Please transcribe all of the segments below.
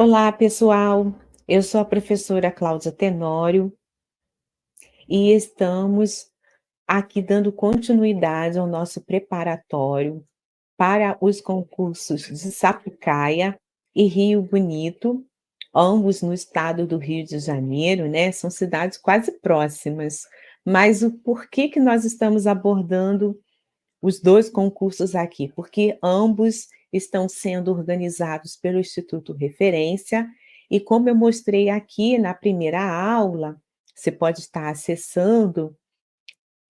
Olá, pessoal. Eu sou a professora Cláudia Tenório e estamos aqui dando continuidade ao nosso preparatório para os concursos de Sapucaia e Rio Bonito, ambos no estado do Rio de Janeiro, né? São cidades quase próximas. Mas o porquê que nós estamos abordando os 2 concursos aqui? Porque ambos estão sendo organizados pelo Instituto Referência, e como eu mostrei aqui na primeira aula, você pode estar acessando,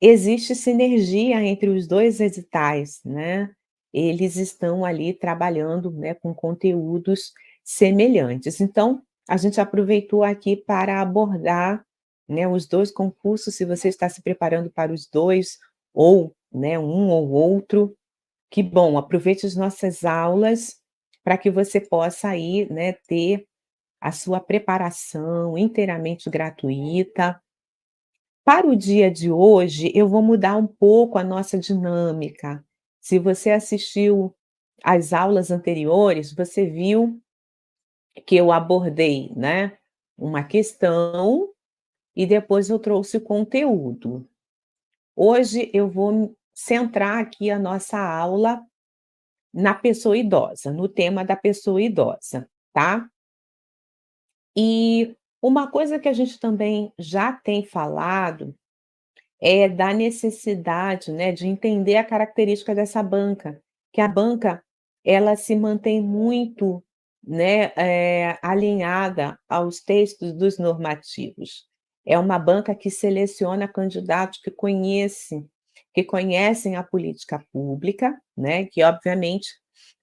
existe sinergia entre os 2 editais, né. Eles estão ali trabalhando, né, com conteúdos semelhantes. Então, a gente aproveitou aqui para abordar, né, os 2 concursos. Se você está se preparando para os 2 ou, né, um ou outro, que bom, aproveite as nossas aulas para que você possa aí, né, ter a sua preparação inteiramente gratuita. Para o dia de hoje, eu vou mudar um pouco a nossa dinâmica. Se você assistiu às aulas anteriores, você viu que eu abordei, né, uma questão e depois eu trouxe o conteúdo. Hoje eu vou centrar aqui a nossa aula na pessoa idosa, no tema da pessoa idosa, tá? E uma coisa que a gente também já tem falado é da necessidade, né, de entender a característica dessa banca, que a banca, ela se mantém muito, né, alinhada aos textos dos normativos. É uma banca que seleciona candidatos que conhecem a política pública, né, que obviamente,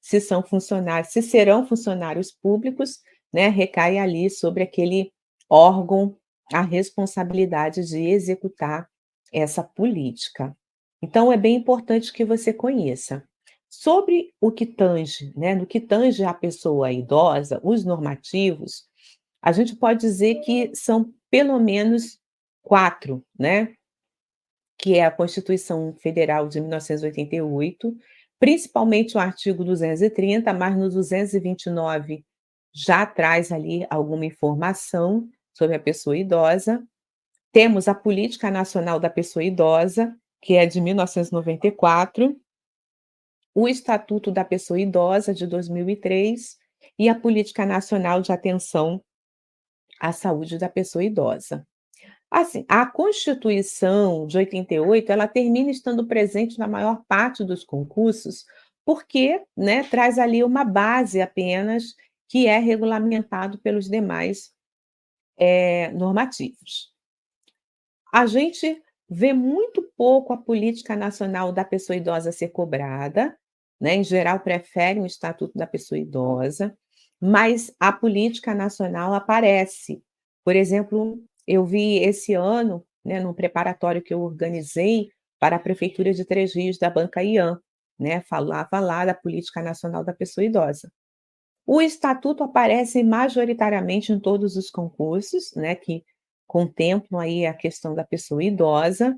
se serão funcionários públicos, né, recai ali sobre aquele órgão a responsabilidade de executar essa política. Então é bem importante que você conheça. Sobre o que tange, né, no que tange a pessoa idosa, os normativos, a gente pode dizer que são pelo menos 4, né, que é a Constituição Federal de 1988, principalmente o artigo 230, mas no 229 já traz ali alguma informação sobre a pessoa idosa. Temos a Política Nacional da Pessoa Idosa, que é de 1994, o Estatuto da Pessoa Idosa, de 2003, e a Política Nacional de Atenção à Saúde da Pessoa Idosa. Assim, a Constituição de 88, ela termina estando presente na maior parte dos concursos, porque, né, traz ali uma base apenas, que é regulamentado pelos demais, normativos. A gente vê muito pouco a política nacional da pessoa idosa ser cobrada, né, em geral preferem o estatuto da pessoa idosa, mas a política nacional aparece. Por exemplo, eu vi esse ano, né, num preparatório que eu organizei para a prefeitura de Três Rios, da banca IAM, né, falava lá da política nacional da pessoa idosa. O estatuto aparece majoritariamente em todos os concursos, né, que contemplam aí a questão da pessoa idosa.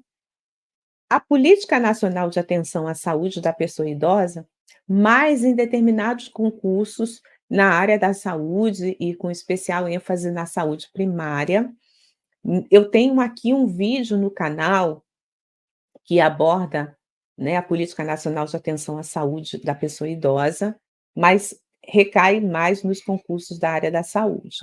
A Política Nacional de Atenção à Saúde da Pessoa Idosa, mais em determinados concursos na área da saúde e com especial ênfase na saúde primária. Eu tenho aqui um vídeo no canal que aborda, né, a Política Nacional de Atenção à Saúde da Pessoa Idosa, mas recai mais nos concursos da área da saúde.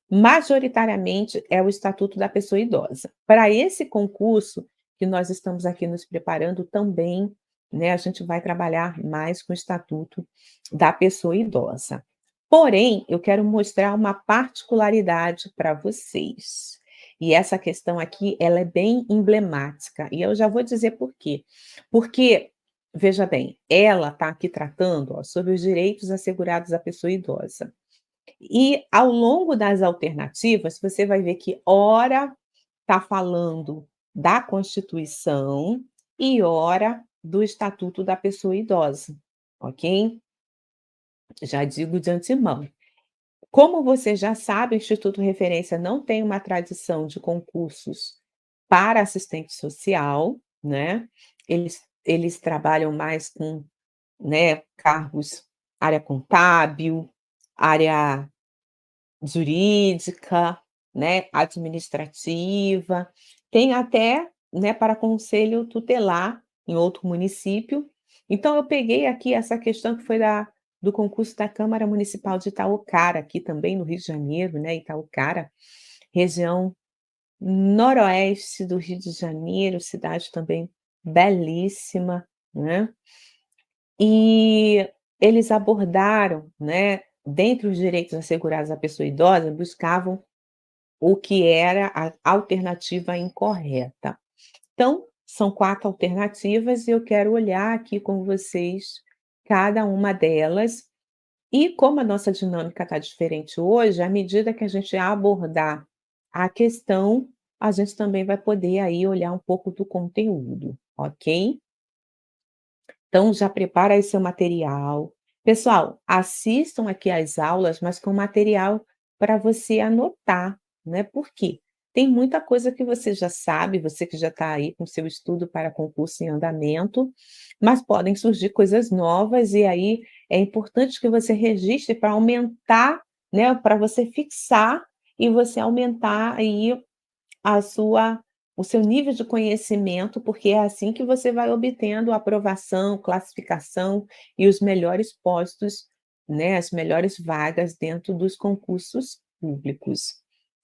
Majoritariamente é o Estatuto da Pessoa Idosa. Para esse concurso que nós estamos aqui nos preparando também, né, a gente vai trabalhar mais com o Estatuto da Pessoa Idosa. Porém, eu quero mostrar uma particularidade para vocês. E essa questão aqui, ela é bem emblemática, e eu já vou dizer por quê. Porque, veja bem, ela está aqui tratando, ó, sobre os direitos assegurados à pessoa idosa. E ao longo das alternativas, você vai ver que ora está falando da Constituição e ora do Estatuto da Pessoa Idosa, ok? Já digo de antemão. Como você já sabe, o Instituto Referência não tem uma tradição de concursos para assistente social, né? Eles trabalham mais com, né, cargos área contábil, área jurídica, né, administrativa, tem até, né, para conselho tutelar em outro município. Então eu peguei aqui essa questão que foi do concurso da Câmara Municipal de Itaocara, aqui também no Rio de Janeiro, né, Itaocara, região noroeste do Rio de Janeiro, cidade também belíssima, né. E eles abordaram, né, dentre os direitos assegurados à pessoa idosa, buscavam o que era a alternativa incorreta. Então, são 4 alternativas e eu quero olhar aqui com vocês cada uma delas, e como a nossa dinâmica está diferente hoje, à medida que a gente abordar a questão, a gente também vai poder aí olhar um pouco do conteúdo, ok? Então já prepara aí seu material. Pessoal, assistam aqui às aulas, mas com material para você anotar, né, por quê? Tem muita coisa que você já sabe, você que já está aí com seu estudo para concurso em andamento, mas podem surgir coisas novas e aí é importante que você registre para aumentar, né, para você fixar e você aumentar aí a sua o seu nível de conhecimento, porque é assim que você vai obtendo aprovação, classificação e os melhores postos, né, as melhores vagas dentro dos concursos públicos,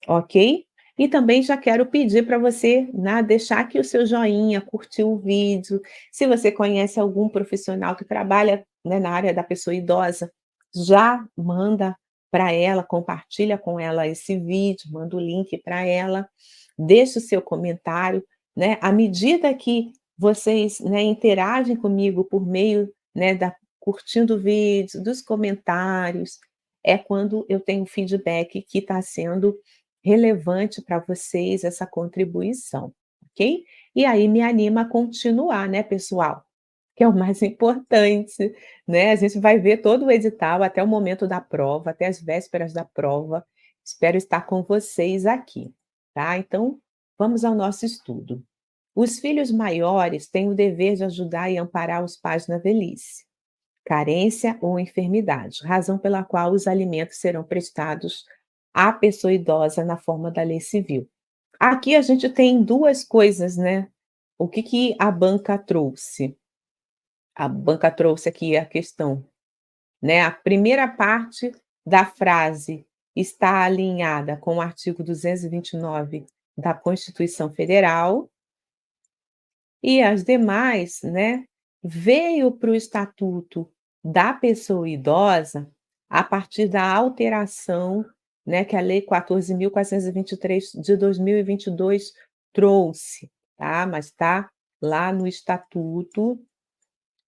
ok? E também já quero pedir para você, né, deixar aqui o seu joinha, curtir o vídeo. Se você conhece algum profissional que trabalha, né, na área da pessoa idosa, já manda para ela, compartilha com ela esse vídeo, manda o link para ela, deixe o seu comentário, né, à medida que vocês, né, interagem comigo por meio, né, da curtindo o vídeo, dos comentários, é quando eu tenho feedback que está sendo relevante para vocês essa contribuição, ok? E aí me anima a continuar, né, pessoal? Que é o mais importante, né, a gente vai ver todo o edital até o momento da prova, até as vésperas da prova. Espero estar com vocês aqui, tá? Então, vamos ao nosso estudo. Os filhos maiores têm o dever de ajudar e amparar os pais na velhice, carência ou enfermidade, razão pela qual os alimentos serão prestados à pessoa idosa na forma da lei civil. Aqui a gente tem 2 coisas, né, o que que a banca trouxe? A banca trouxe aqui a questão, né, a primeira parte da frase está alinhada com o artigo 229 da Constituição Federal, e as demais, né, veio para o estatuto da pessoa idosa a partir da alteração, né, que a lei 14.423 de 2022 trouxe, tá, mas está lá no estatuto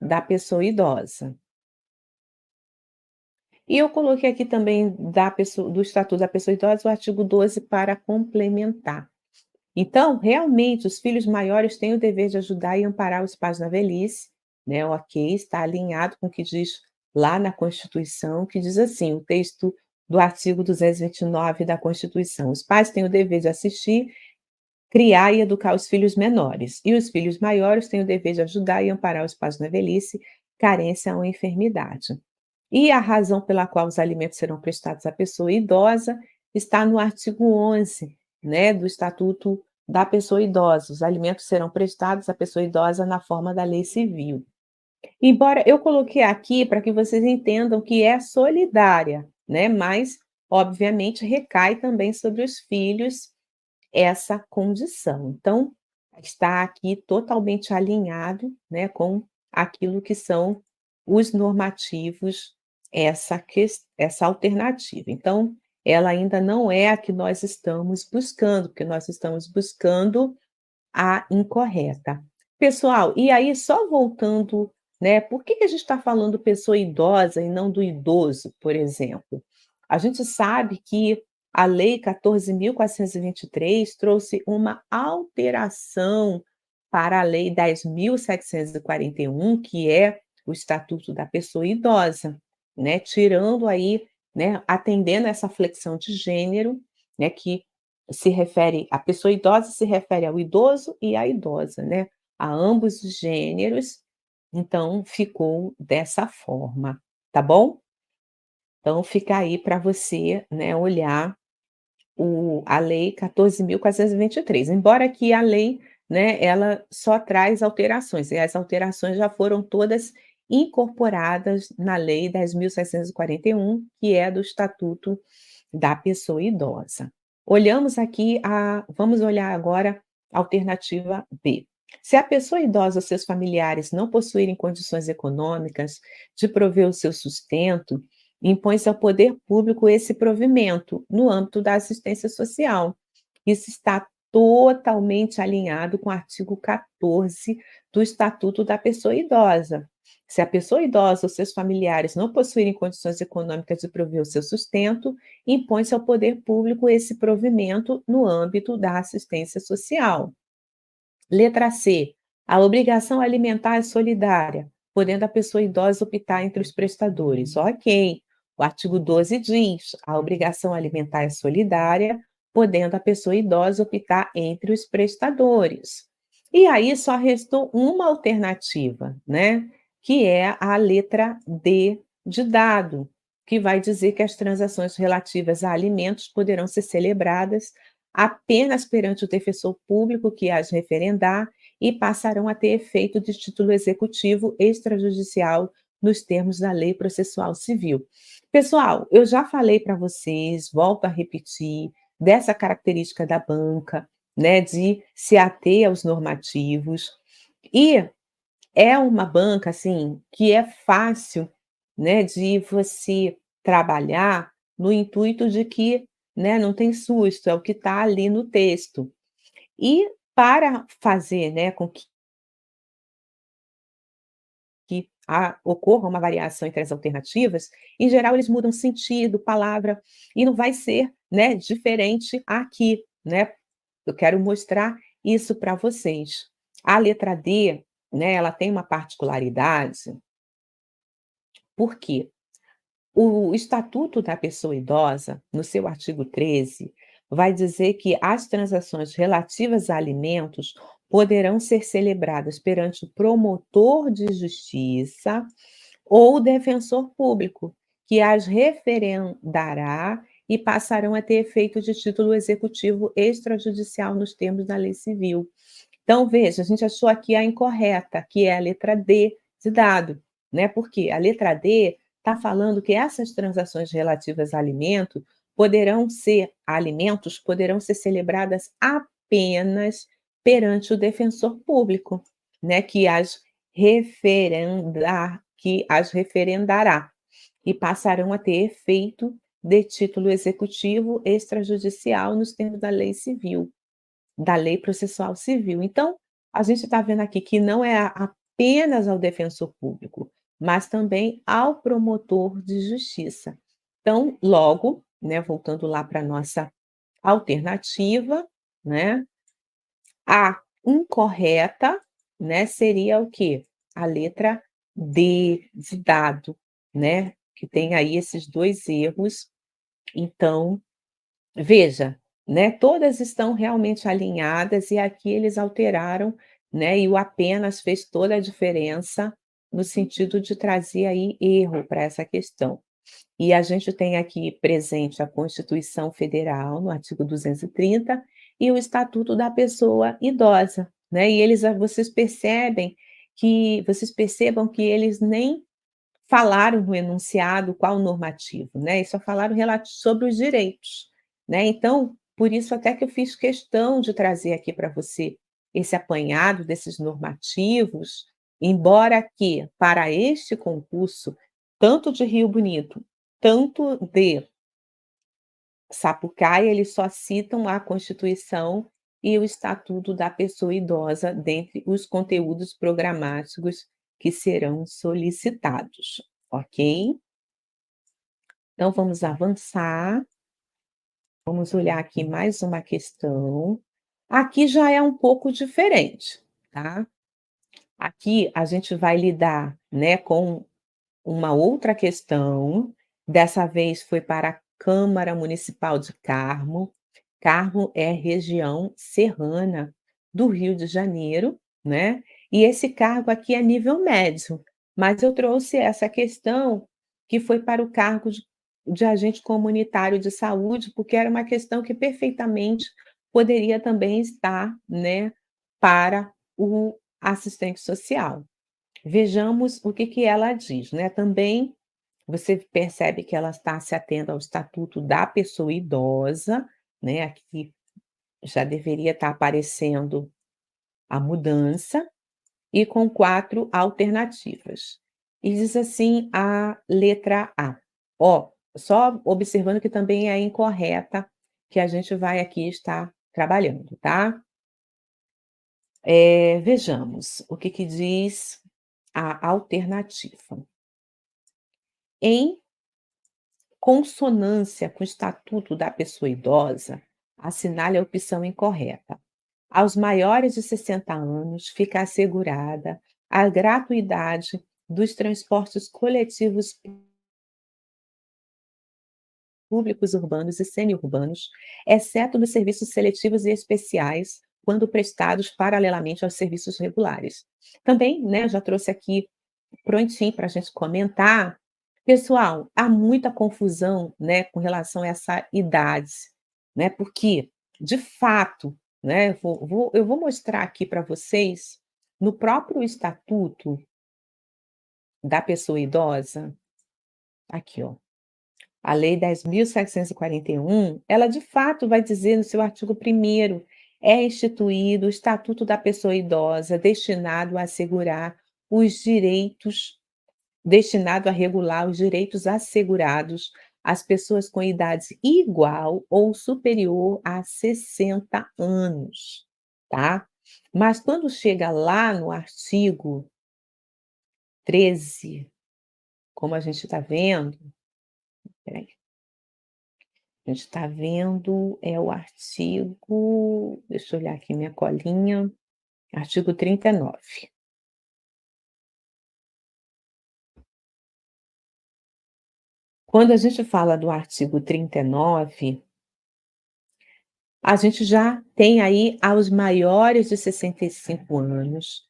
da pessoa idosa. E eu coloquei aqui também do Estatuto da Pessoa Idosa, o artigo 12 para complementar. Então, realmente, os filhos maiores têm o dever de ajudar e amparar os pais na velhice, né, ok, está alinhado com o que diz lá na Constituição, que diz assim, o texto do artigo 229 da Constituição: "Os pais têm o dever de assistir, criar e educar os filhos menores, e os filhos maiores têm o dever de ajudar e amparar os pais na velhice, carência ou enfermidade." E a razão pela qual os alimentos serão prestados à pessoa idosa está no artigo 11, né, do Estatuto da Pessoa Idosa. Os alimentos serão prestados à pessoa idosa na forma da lei civil. Embora eu coloquei aqui para que vocês entendam que é solidária, né, mas obviamente recai também sobre os filhos essa condição. Então, está aqui totalmente alinhado, né, com aquilo que são os normativos, essa alternativa. Então, ela ainda não é a que nós estamos buscando, porque nós estamos buscando a incorreta. Pessoal, e aí só voltando, né, por que que a gente está falando pessoa idosa e não do idoso, por exemplo? A gente sabe que a lei 14.423 trouxe uma alteração para a lei 10.741, que é o Estatuto da Pessoa Idosa, né, tirando aí, né, atendendo essa flexão de gênero, né, que se refere a pessoa idosa se refere ao idoso e à idosa, né, a ambos os gêneros, então ficou dessa forma, tá bom? Então fica aí para você, né, olhar a lei 14.423, embora que a lei, né, ela só traz alterações, e as alterações já foram todas incorporadas na lei 10.641, que é do Estatuto da Pessoa Idosa. Vamos olhar agora a alternativa B. Se a pessoa idosa ou seus familiares não possuírem condições econômicas de prover o seu sustento, impõe-se ao poder público esse provimento no âmbito da assistência social. Isso está totalmente alinhado com o artigo 14 do Estatuto da Pessoa Idosa. Se a pessoa idosa ou seus familiares não possuírem condições econômicas de prover o seu sustento, impõe-se ao poder público esse provimento no âmbito da assistência social. Letra C. A obrigação alimentar é solidária, podendo a pessoa idosa optar entre os prestadores. Ok. O artigo 12 diz: a obrigação alimentar é solidária, podendo a pessoa idosa optar entre os prestadores. E aí só restou uma alternativa, né? Que é a letra D de dado, que vai dizer que as transações relativas a alimentos poderão ser celebradas apenas perante o defensor público que as referendar e passarão a ter efeito de título executivo extrajudicial nos termos da Lei Processual Civil. Pessoal, eu já falei para vocês, volto a repetir, dessa característica da banca, né, de se ater aos normativos, e é uma banca, assim, que é fácil, né, de você trabalhar no intuito de que, né, não tem susto, é o que está ali no texto. E para fazer, né, com que ocorra uma variação entre as alternativas, em geral eles mudam sentido, palavra, e não vai ser, né, diferente aqui, né. Eu quero mostrar isso para vocês. A letra D, né, ela tem uma particularidade, porque o Estatuto da Pessoa Idosa, no seu artigo 13, vai dizer que as transações relativas a alimentos poderão ser celebradas perante o promotor de justiça ou o defensor público, que as referendará e passarão a ter efeito de título executivo extrajudicial nos termos da lei civil. Então, veja, a gente achou aqui a incorreta, que é a letra D de dado, né? Porque a letra D está falando que essas transações relativas a alimentos poderão ser celebradas apenas perante o defensor público, né? Que as referendará e passarão a ter efeito de título executivo extrajudicial nos termos da lei civil. Da lei processual civil. Então, a gente está vendo aqui que não é apenas ao defensor público, mas também ao promotor de justiça. Então, logo, né, voltando lá para a nossa alternativa, né, a incorreta, né, seria o quê? A letra D de dado, né, que tem aí esses 2 erros. Então, veja, né, todas estão realmente alinhadas e aqui eles alteraram, né, e o apenas fez toda a diferença no sentido de trazer aí erro para essa questão. E a gente tem aqui presente a Constituição Federal, no artigo 230, e o Estatuto da Pessoa Idosa, né, e vocês percebam que eles nem falaram no enunciado qual o normativo, né, e só falaram sobre os direitos, né. Então, por isso até que eu fiz questão de trazer aqui para você esse apanhado desses normativos, embora que para este concurso, tanto de Rio Bonito, tanto de Sapucaia, eles só citam a Constituição e o Estatuto da Pessoa Idosa dentre os conteúdos programáticos que serão solicitados, ok? Então vamos avançar, vamos olhar aqui mais uma questão. Aqui já é um pouco diferente, tá? Aqui a gente vai lidar, né, com uma outra questão, dessa vez foi para a Câmara Municipal de Carmo. Carmo é região serrana do Rio de Janeiro, né, e esse cargo aqui é nível médio, mas eu trouxe essa questão que foi para o cargo de agente comunitário de saúde, porque era uma questão que perfeitamente poderia também estar, né, para o assistente social. Vejamos o que que ela diz, né, também você percebe que ela está se atendo ao estatuto da pessoa idosa, né, aqui já deveria estar aparecendo a mudança, e com 4 alternativas. E diz assim a letra A. Ó, só observando que também é incorreta, que a gente vai aqui estar trabalhando, tá? Vejamos o que que diz a alternativa. Em consonância com o estatuto da pessoa idosa, assinale a opção incorreta. Aos maiores de 60 anos fica assegurada a gratuidade dos transportes coletivos públicos urbanos e semiurbanos, exceto nos serviços seletivos e especiais, quando prestados paralelamente aos serviços regulares. Também, né, já trouxe aqui prontinho para a gente comentar. Pessoal, há muita confusão, né, com relação a essa idade, né, porque, de fato, né, eu vou mostrar aqui para vocês, no próprio estatuto da pessoa idosa, aqui ó, a lei 10.741, ela de fato vai dizer no seu artigo 1º, é instituído o estatuto da pessoa idosa destinado a assegurar os direitos destinado a regular os direitos assegurados às pessoas com idade igual ou superior a 60 anos, tá? Mas quando chega lá no artigo 13, como a gente está vendo, espera aí, a gente está vendo é o artigo, deixa eu olhar aqui minha colinha, artigo 39. Quando a gente fala do artigo 39, a gente já tem aí aos maiores de 65 anos,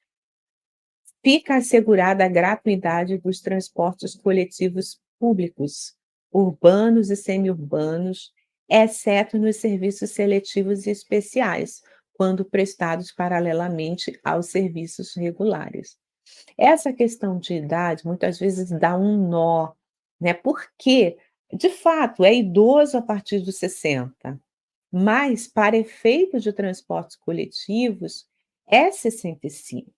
fica assegurada a gratuidade dos transportes coletivos públicos, urbanos e semiurbanos, exceto nos serviços seletivos e especiais, quando prestados paralelamente aos serviços regulares. Essa questão de idade muitas vezes dá um nó, né, porque, de fato, é idoso a partir dos 60. Mas, para efeitos de transportes coletivos, é 65,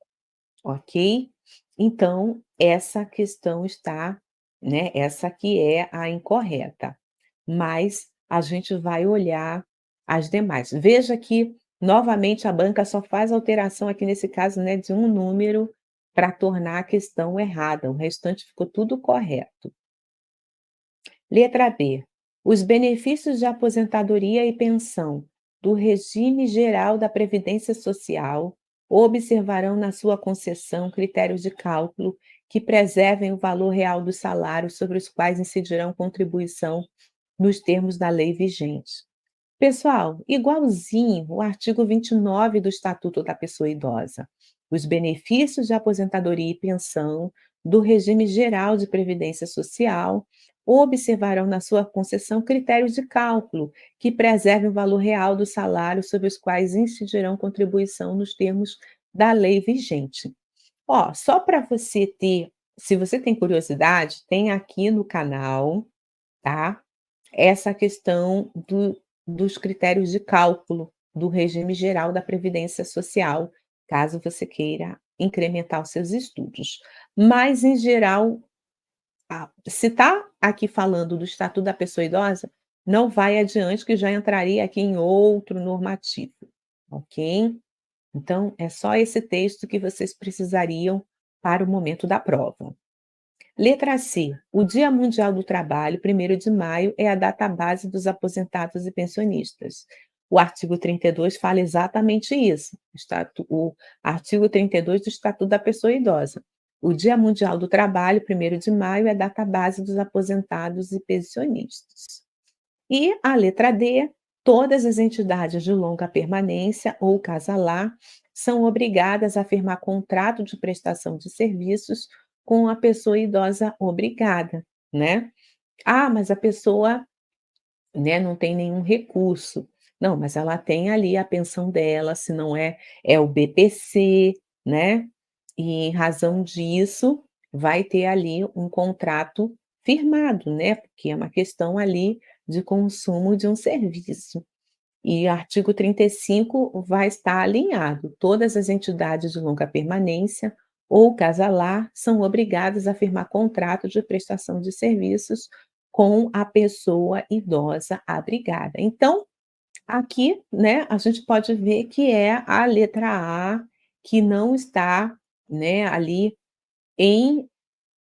ok? Então, essa questão está, né, essa que é a incorreta, mas a gente vai olhar as demais. Veja que, novamente, a banca só faz alteração aqui nesse caso, né, de um número para tornar a questão errada, o restante ficou tudo correto. Letra B. Os benefícios de aposentadoria e pensão do regime geral da Previdência Social observarão na sua concessão critérios de cálculo que preservem o valor real dos salários sobre os quais incidirão contribuição nos termos da lei vigente. Pessoal, igualzinho o artigo 29 do Estatuto da Pessoa Idosa. Os benefícios de aposentadoria e pensão do regime geral de previdência social observarão na sua concessão critérios de cálculo que preservem o valor real do salário sobre os quais incidirão contribuição nos termos da lei vigente. Ó, só para você ter, se você tem curiosidade, tem aqui no canal, tá? Essa questão dos critérios de cálculo do regime geral da previdência social, caso você queira incrementar os seus estudos. Mas, em geral, se está aqui falando do estatuto da pessoa idosa, não vai adiante, que já entraria aqui em outro normativo, ok? Então, é só esse texto que vocês precisariam para o momento da prova. Letra C. O Dia Mundial do Trabalho, 1º de maio, é a data base dos aposentados e pensionistas. O artigo 32 fala exatamente isso. O artigo 32 do Estatuto da Pessoa Idosa. O Dia Mundial do Trabalho, 1º de maio, é a data base dos aposentados e pensionistas. E a letra D, todas as entidades de longa permanência ou casalar são obrigadas a firmar contrato de prestação de serviços com a pessoa idosa obrigada, né? Ah, mas a pessoa, né, não tem nenhum recurso. Não, mas ela tem ali a pensão dela, se não é o BPC, né, e em razão disso, vai ter ali um contrato firmado, né, porque é uma questão ali de consumo de um serviço. E o artigo 35 vai estar alinhado. Todas as entidades de longa permanência ou casa-lar são obrigadas a firmar contrato de prestação de serviços com a pessoa idosa abrigada. Então, aqui, né, a gente pode ver que é a letra A que não está, né, ali em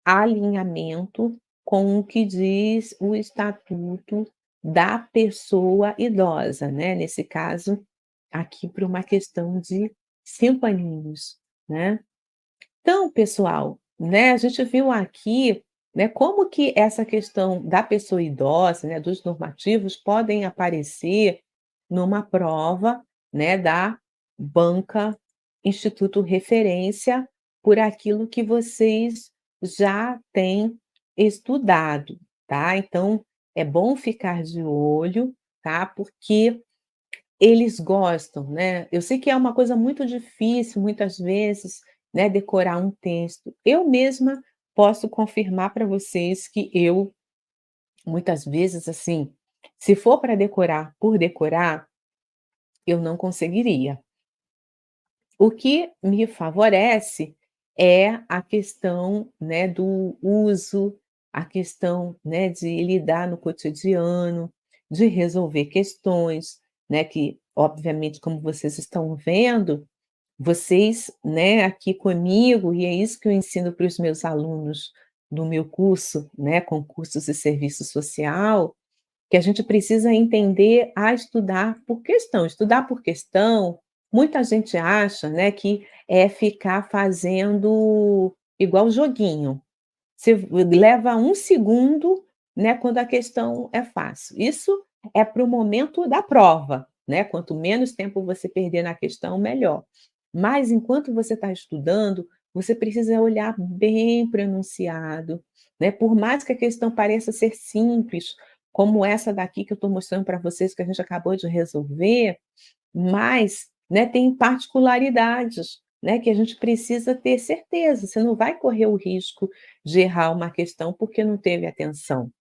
alinhamento com o que diz o estatuto da pessoa idosa, né, nesse caso, aqui por uma questão de 5 aninhos, né. Então, pessoal, né, a gente viu aqui, né, como que essa questão da pessoa idosa, né, dos normativos podem aparecer numa prova, né, da banca Instituto Referência, por aquilo que vocês já têm estudado, tá. Então, é bom ficar de olho, tá, porque eles gostam, né. Eu sei que é uma coisa muito difícil, muitas vezes, né, decorar um texto. Eu mesma posso confirmar para vocês que eu, muitas vezes, assim, se for para decorar por decorar, eu não conseguiria. O que me favorece é a questão, né, do uso, a questão, né, de lidar no cotidiano, de resolver questões, né, que obviamente, como vocês estão vendo, vocês, né, aqui comigo, e é isso que eu ensino para os meus alunos do meu curso, né, concursos e serviço social, que a gente precisa entender a estudar por questão. Estudar por questão, muita gente acha, né, que é ficar fazendo igual joguinho. Você leva um segundo, né, quando a questão é fácil. Isso é para o momento da prova, né, quanto menos tempo você perder na questão, melhor. Mas enquanto você está estudando, você precisa olhar bem para o enunciado, né, por mais que a questão pareça ser simples, como essa daqui que eu estou mostrando para vocês, que a gente acabou de resolver, mas, né, tem particularidades, né, que a gente precisa ter certeza, você não vai correr o risco de errar uma questão porque não teve atenção.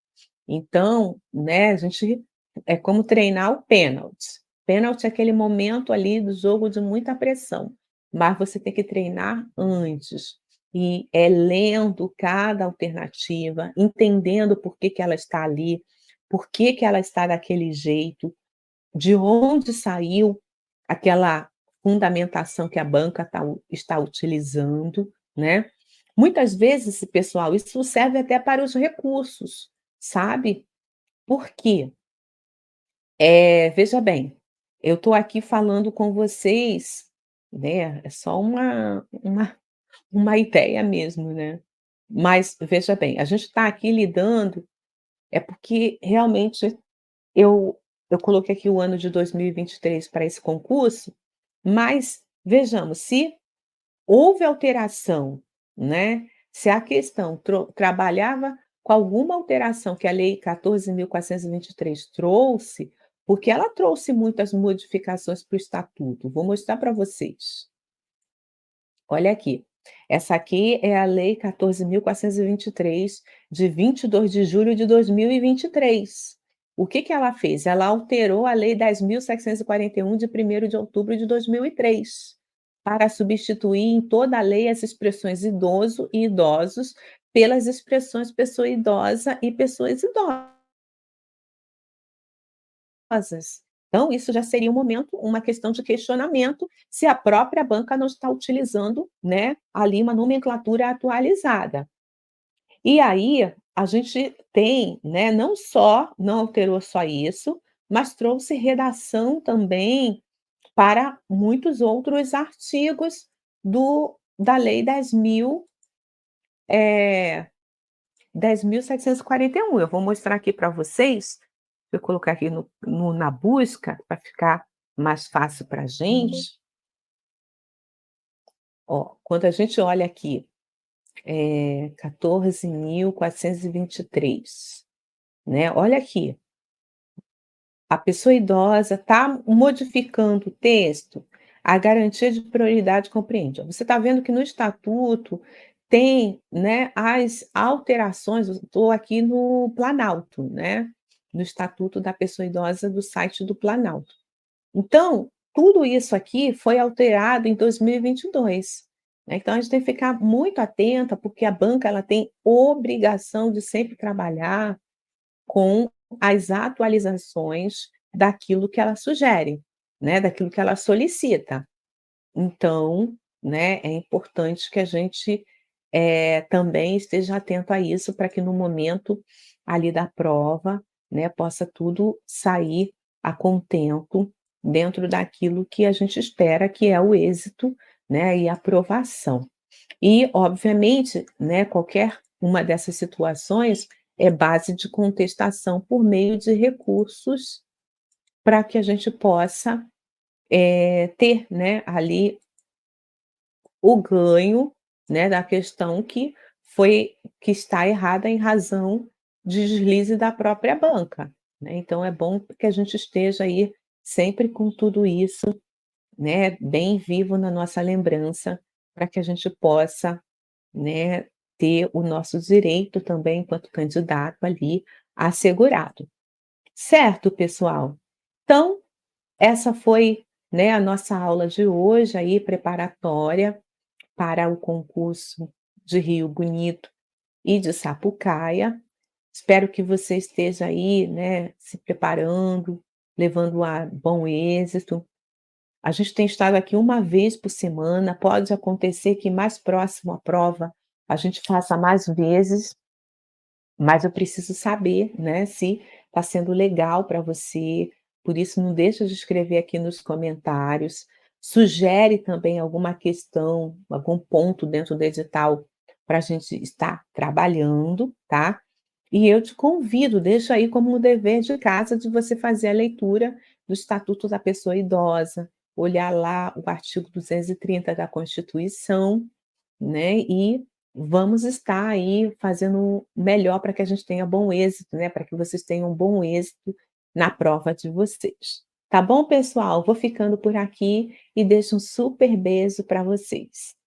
Então, né, a gente é como treinar o pênalti. Pênalti é aquele momento ali do jogo de muita pressão, mas você tem que treinar antes, e é lendo cada alternativa, entendendo por que que ela está ali, por que que ela está daquele jeito, de onde saiu aquela fundamentação que a banca está utilizando, né. Muitas vezes, pessoal, isso serve até para os recursos, sabe. Por quê? Veja bem, eu estou aqui falando com vocês, né, é só uma ideia mesmo, né. Mas veja bem, a gente está aqui lidando é porque realmente eu eu coloquei aqui o ano de 2023 para esse concurso, mas vejamos, se houve alteração, né, se a questão trabalhava com alguma alteração que a lei 14.423 trouxe, porque ela trouxe muitas modificações para o estatuto, vou mostrar para vocês. Olha aqui, essa aqui é a lei 14.423 de 22 de julho de 2023. O que que ela fez? Ela alterou a lei 10.741 de 1º de outubro de 2003, para substituir em toda a lei as expressões idoso e idosos pelas expressões pessoa idosa e pessoas idosas. Então, isso já seria um momento, uma questão de questionamento, se a própria banca não está utilizando, né, ali uma nomenclatura atualizada. E aí, a gente tem, né, não alterou só isso, mas trouxe redação também para muitos outros artigos da lei 10.741. Eu vou mostrar aqui para vocês, vou colocar aqui na busca, para ficar mais fácil para a gente. Ó, quando a gente olha aqui, 14.423. né. Olha aqui, a pessoa idosa está modificando o texto, a garantia de prioridade compreende. Você está vendo que no estatuto tem, né, as alterações, estou aqui no Planalto, né, no estatuto da pessoa idosa do site do Planalto. Então, tudo isso aqui foi alterado em 2022, né, então a gente tem que ficar muito atenta, porque a banca ela tem obrigação de sempre trabalhar com as atualizações daquilo que ela sugere, né, daquilo que ela solicita. Então, né, é importante que a gente, também esteja atento a isso, para que no momento ali da prova, né, possa tudo sair a contento, dentro daquilo que a gente espera que é o êxito, né, e a aprovação. E, obviamente, né, qualquer uma dessas situações é base de contestação por meio de recursos, para que a gente possa, ter, né, ali o ganho, né, da questão que está errada em razão de deslize da própria banca, né. Então é bom que a gente esteja aí sempre com tudo isso, né, bem vivo na nossa lembrança, para que a gente possa, né, ter o nosso direito também enquanto candidato ali assegurado. Certo, pessoal? Então, essa foi, né, a nossa aula de hoje aí preparatória para o concurso de Rio Bonito e de Sapucaia. Espero que você esteja aí, né, se preparando, levando a bom êxito. A gente tem estado aqui uma vez por semana, pode acontecer que mais próximo à prova a gente faça mais vezes, mas eu preciso saber, né, se está sendo legal para você, por isso não deixa de escrever aqui nos comentários, sugere também alguma questão, algum ponto dentro do edital para a gente estar trabalhando, tá. E eu te convido, deixa aí como um dever de casa de você fazer a leitura do Estatuto da Pessoa Idosa, olhar lá o artigo 230 da Constituição, né, e vamos estar aí fazendo o melhor para que a gente tenha bom êxito, né, para que vocês tenham bom êxito na prova de vocês. Tá bom, pessoal? Vou ficando por aqui e deixo um super beijo para vocês.